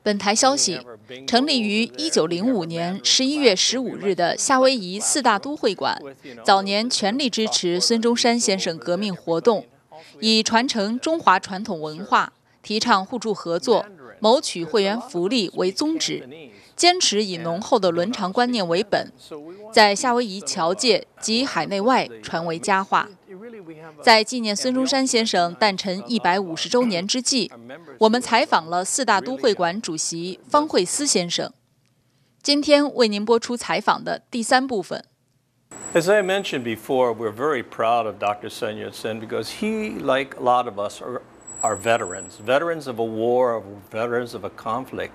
本台消息，成立于1905年11月15日的夏威夷四大都会馆，早年全力支持孙中山先生革命活动，以传承中华传统文化、提倡互助合作、谋取会员福利为宗旨，坚持以浓厚的伦常观念为本，在夏威夷侨界及海内外传为佳话。在纪念孙中山先生诞辰150周年之际，我们采访了四大都会馆主席方惠斯先生。今天为您播出采访的第3部分。As I mentioned before, we're very proud of Dr. Sun Yat-sen because he, like a lot of us, are veterans, veterans of a war, veterans of a conflict.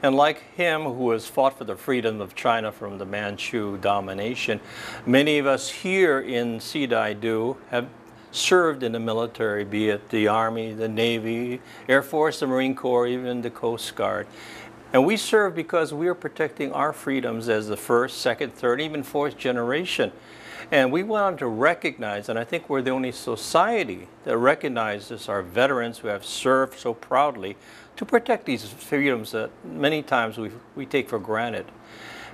And like him, who has fought for the freedom of China from the Manchu domination, many of us here in Sea-Dai-Du have served in the military, be it the Army, the Navy, Air Force, the Marine Corps, even the Coast Guard. And we serve because we are protecting our freedoms as the first, second, third, even fourth generation. And we want to recognize, and I think we're the only society that recognizes our veterans who have served so proudly to protect these freedoms that many times we take for granted.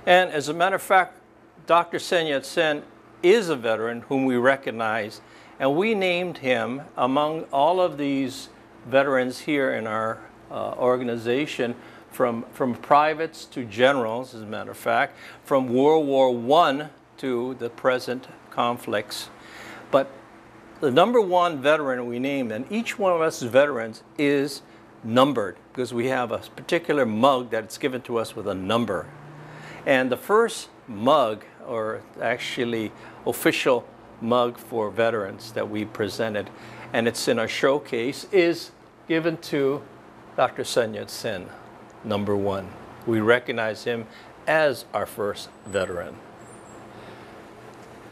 And as a matter of fact, Dr. Sun Yat-sen is a veteran whom we recognize, and we named him among all of these veterans here in our organization, from privates to generals, as a matter of fact, from World War I to the present conflicts. But the #1 veteran we named, and each one of us veterans is numbered because we have a particular mug that's given to us with a number. And the first mug, or actually official mug for veterans that we presented, and it's in our showcase, is given to Dr. Sun Yat-sen, #1. We recognize him as our first veteran.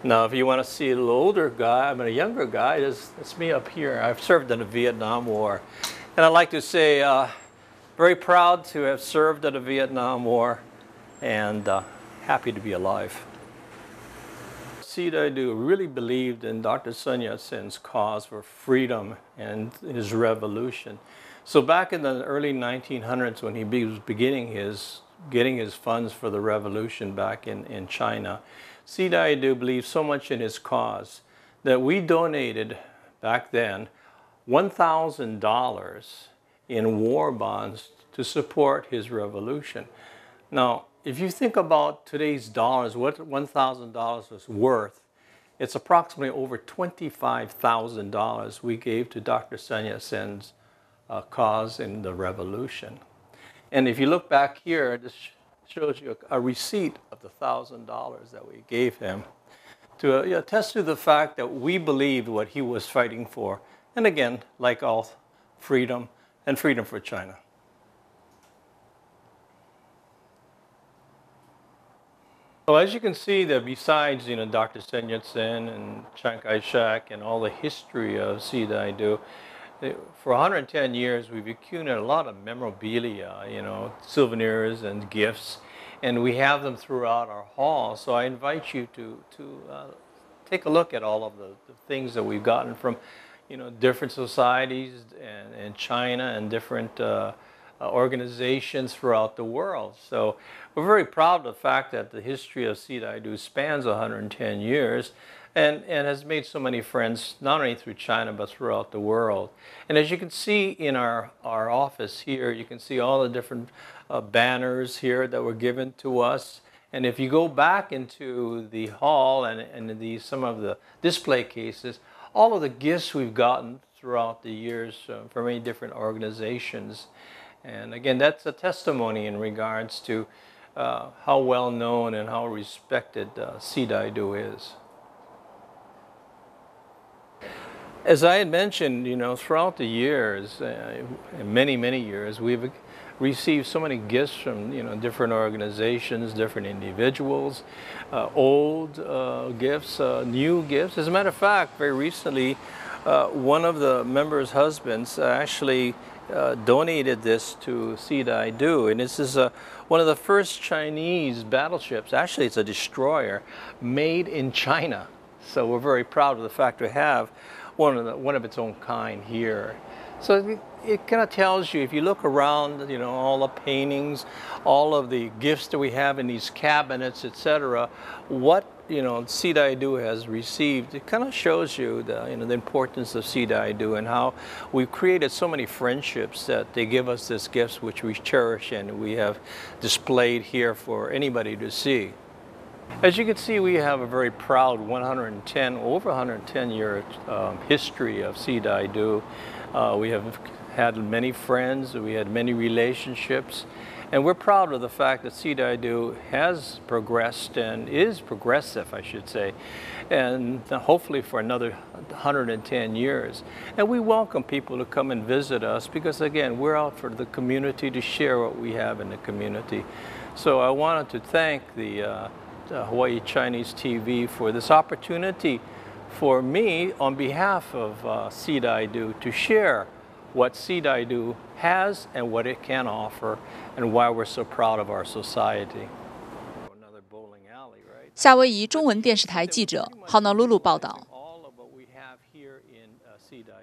Now, if you want to see a little older guy, I mean a younger guy, it's me up here. I've served in the Vietnam War. And I'd like to say, very proud to have served in the Vietnam War and happy to be alive. Sea-Dai-Du really believed in Dr. Sun Yat-sen's cause for freedom and his revolution. So back in the early 1900s, when he was getting his funds for the revolution back in China, Sea-Dai-Du believed so much in his cause that we donated back then $1,000 in war bonds to support his revolution. Now, if you think about today's dollars, what $1,000 was worth, it's approximately over $25,000 we gave to Dr. Sun Yat-sen's cause in the revolution. And if you look back here, this shows you a receipt of the $1,000 that we gave him to attest to the fact that we believed what he was fighting for. And again, like all, freedom and freedom for China. Well, as you can see, that besides Dr. Sun Yat-sen and Chiang Kai-shek and all the history of Sea-Dai-Du, for 110 years we've accumulated a lot of memorabilia, souvenirs and gifts, and we have them throughout our hall. So I invite you to take a look at all of the things that we've gotten from different societies in China and different organizations throughout the world. So we're very proud of the fact that the history of Sea-Dai-Du spans 110 years and has made so many friends, not only through China, but throughout the world. And as you can see in our office here, you can see all the different banners here that were given to us. And if you go back into the hall and some of the display cases, all of the gifts we've gotten throughout the years from many different organizations. And again, that's a testimony in regards to how well known and how respected Sea-Dai-Du is. As I had mentioned, throughout the years, many years, we've received so many gifts from different organizations, different individuals, old gifts, new gifts. As a matter of fact, very recently, one of the members' husbands actually donated this to Sea-Dai-Du, and this is one of the first Chinese battleships. Actually, it's a destroyer made in China. So we're very proud of the fact to have one of its own kind here. So it kind of tells you, if you look around, all the paintings, all of the gifts that we have in these cabinets, etc., what, Sidaidu has received, it kind of shows you the importance of Sidaidu and how we've created so many friendships that they give us these gifts which we cherish and we have displayed here for anybody to see. As you can see, we have a very proud over 110-year history of Sidaidu. We have had many friends, we had many relationships, and we're proud of the fact that Sidaidu has progressed and is progressive, I should say, and hopefully for another 110 years. And we welcome people to come and visit us because, again, we're out for the community to share what we have in the community. So I wanted to thank the Hawaii Chinese TV for this opportunity for me on behalf of Sidaidu to share what Sidaidu has and what it can offer and why we're so proud of our society. 夏威夷中文电视台记者浩娜露露报道。All of what we have here in Sidaidu.